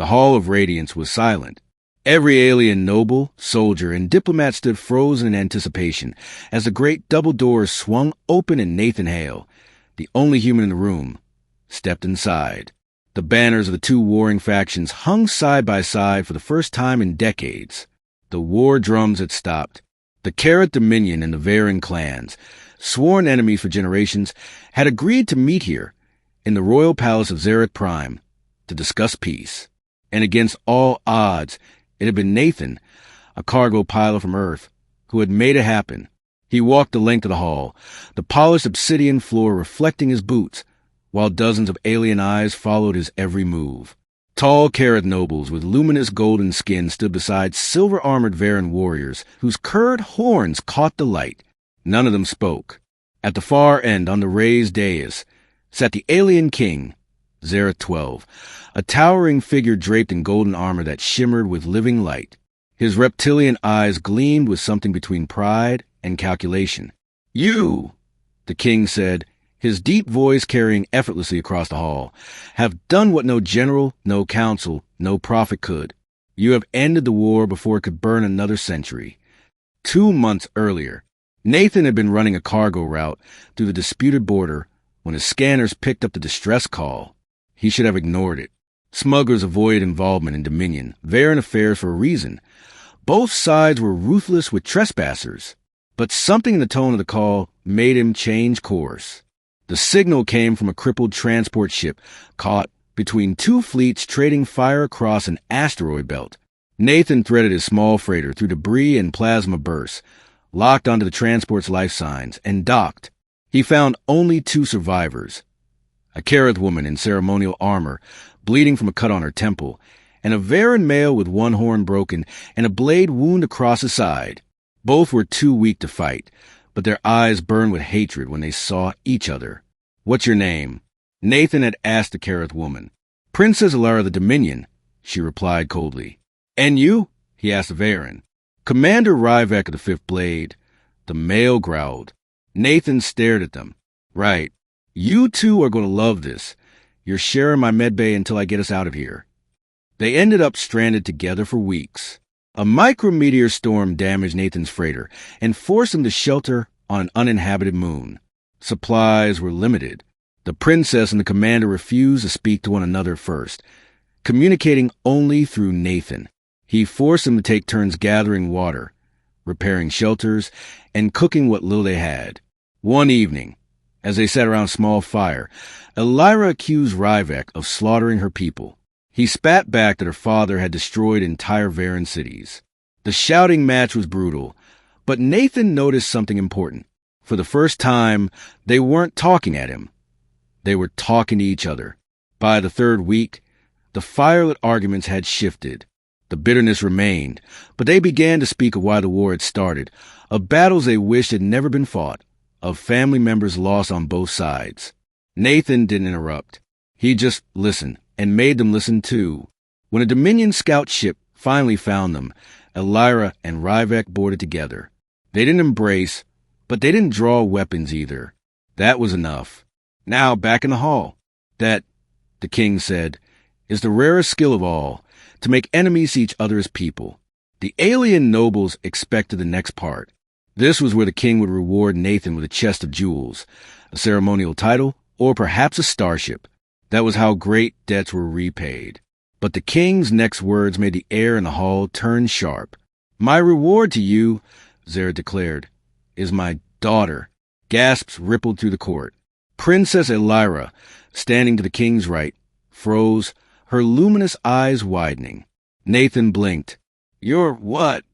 The Hall of Radiance was silent. Every alien noble, soldier, and diplomat stood frozen in anticipation as the great double doors swung open and Nathan Hale, the only human in the room, stepped inside. The banners of the two warring factions hung side by side for the first time in decades. The war drums had stopped. The Carrot Dominion and the Varen clans, sworn enemies for generations, had agreed to meet here in the royal palace of Zareth Prime to discuss peace. And against all odds, it had been Nathan, a cargo pilot from Earth, who had made it happen. He walked the length of the hall, the polished obsidian floor reflecting his boots, while dozens of alien eyes followed his every move. Tall Carrot nobles with luminous golden skin stood beside silver-armored Varen warriors whose curved horns caught the light. None of them spoke. At the far end on the raised dais sat the alien king, Zareth 12, a towering figure draped in golden armor that shimmered with living light. His reptilian eyes gleamed with something between pride and calculation. "You," the king said, his deep voice carrying effortlessly across the hall, "have done what no general, no council, no prophet could. You have ended the war before it could burn another century." 2 months earlier, Nathan had been running a cargo route through the disputed border when his scanners picked up the distress call. He should have ignored it. Smugglers avoided involvement in Dominion, Varen affairs for a reason. Both sides were ruthless with trespassers, but something in the tone of the call made him change course. The signal came from a crippled transport ship caught between two fleets trading fire across an asteroid belt. Nathan threaded his small freighter through debris and plasma bursts, locked onto the transport's life signs, and docked. He found only 2 survivors, a Carrot woman in ceremonial armor, bleeding from a cut on her temple, and a Varen male with one horn broken and a blade wound across his side. Both were too weak to fight, but their eyes burned with hatred when they saw each other. "What's your name?" Nathan had asked the Carrot woman. "Princess Alara of the Dominion," she replied coldly. "And you?" he asked the Varen. "Commander Ryvek of the Fifth Blade." The male growled. Nathan stared at them. "Right. You two are going to love this. You're sharing my medbay until I get us out of here." They ended up stranded together for weeks. A micrometeor storm damaged Nathan's freighter and forced him to shelter on an uninhabited moon. Supplies were limited. The princess and the commander refused to speak to one another first, communicating only through Nathan. He forced them to take turns gathering water, repairing shelters, and cooking what little they had. One evening, as they sat around a small fire, Elira accused Ryvek of slaughtering her people. He spat back that her father had destroyed entire Varen cities. The shouting match was brutal, but Nathan noticed something important. For the first time, they weren't talking at him. They were talking to each other. By the 3rd week, the firelit arguments had shifted. The bitterness remained, but they began to speak of why the war had started, of battles they wished had never been fought, of family members lost on both sides. Nathan didn't interrupt. He just listened, and made them listen too. When a Dominion scout ship finally found them, Elira and Ryvek boarded together. They didn't embrace, but they didn't draw weapons either. That was enough. "Now back in the hall." "That," the king said, "is the rarest skill of all, to make enemies see each other as people." The alien nobles expected the next part. This was where the king would reward Nathan with a chest of jewels, a ceremonial title, or perhaps a starship. That was how great debts were repaid. But the king's next words made the air in the hall turn sharp. "My reward to you," Zareth declared, "is my daughter." Gasps rippled through the court. Princess Elira, standing to the king's right, froze, her luminous eyes widening. Nathan blinked. "You're what?"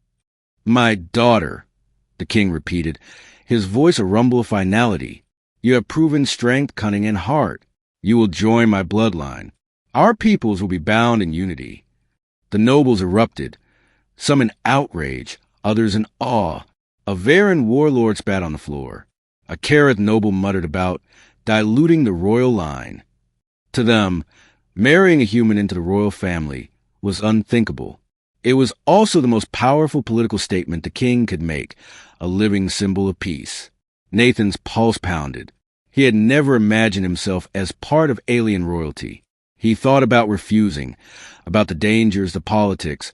"My daughter," the king repeated, his voice a rumble of finality. "You have proven strength, cunning, and heart. You will join my bloodline. Our peoples will be bound in unity." The nobles erupted, some in outrage, others in awe. A Varen warlord spat on the floor. A Carrot noble muttered about diluting the royal line. To them, marrying a human into the royal family was unthinkable. It was also the most powerful political statement the king could make, a living symbol of peace. Nathan's pulse pounded. He had never imagined himself as part of alien royalty. He thought about refusing, about the dangers, the politics,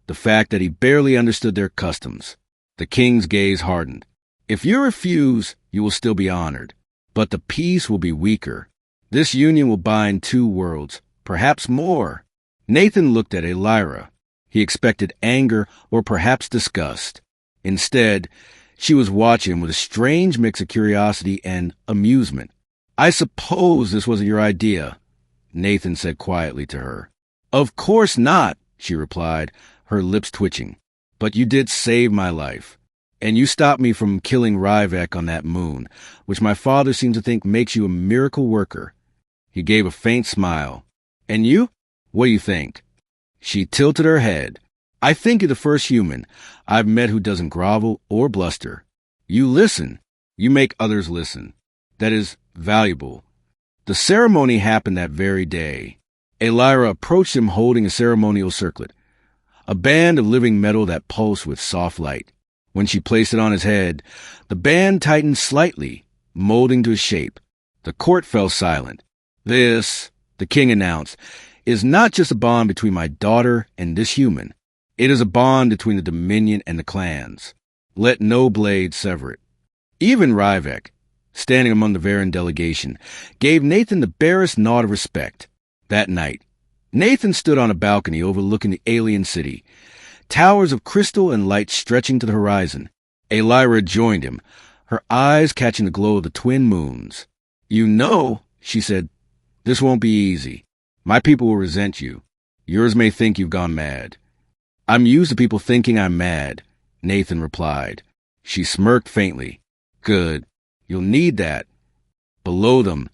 the fact that he barely understood their customs. The king's gaze hardened. If you refuse, you will still be honored, but the peace will be weaker. This union will bind two worlds, perhaps more. Nathan looked at Elira. He expected anger or perhaps disgust. Instead, she was watching with a strange mix of curiosity and amusement. I suppose this wasn't your idea, Nathan said quietly to her. Of course not, she replied, her lips twitching. But you did save my life. And you stopped me from killing Ryvek on that moon, which my father seems to think makes you a miracle worker. He gave a faint smile. And you? What do you think? She tilted her head. I think you're the first human I've met who doesn't grovel or bluster. You listen. You make others listen. That is valuable. The ceremony happened that very day. Elira approached him holding a ceremonial circlet, a band of living metal that pulsed with soft light. When she placed it on his head, the band tightened slightly, molding to his shape. The court fell silent. This, the king announced, is not just a bond between my daughter and this human. It is a bond between the Dominion and the clans. Let no blade sever it. Even Ryvek, standing among the Varen delegation, gave Nathan the barest nod of respect. That night, Nathan stood on a balcony overlooking the alien city, towers of crystal and light stretching to the horizon. Elira joined him, her eyes catching the glow of the twin moons. You know, she said, this won't be easy. My people will resent you. Yours may think you've gone mad. I'm used to people thinking I'm mad, Nathan replied. She smirked faintly. Good. You'll need that. Below them,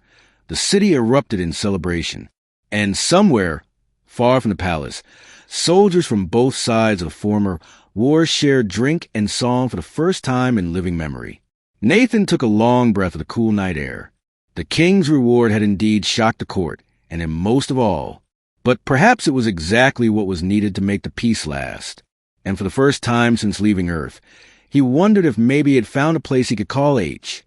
the city erupted in celebration. And somewhere, far from the palace, soldiers from both sides of the former war shared drink and song for the first time in living memory. Nathan took a long breath of the cool night air. The king's reward had indeed shocked the court, and him most of all. But perhaps it was exactly what was needed to make the peace last. And for the first time since leaving Earth, he wondered if maybe he had found a place he could call H.